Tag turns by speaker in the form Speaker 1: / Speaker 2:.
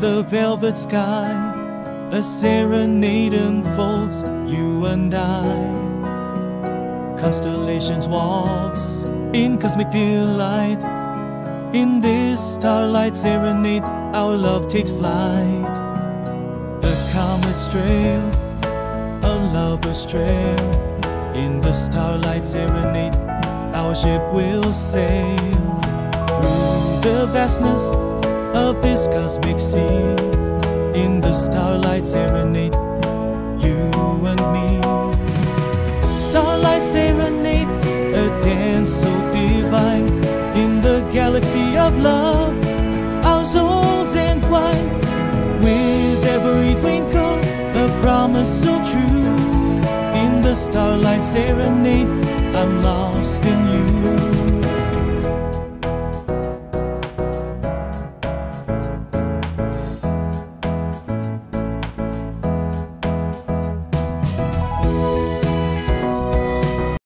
Speaker 1: the velvet sky, a serenade unfolds, you and I. Constellations walks in cosmic delight. In this starlight serenade, our love takes flight. A comet's trail, a lover's trail. In the starlight serenade, our ship will sail through the vastness of this cosmic sea. In the starlight serenade, you and me. Starlight serenade, a dance so divine. In the galaxy of love, our souls entwine. With every twinkle, a promise so true. In the starlight serenade, I'm lost in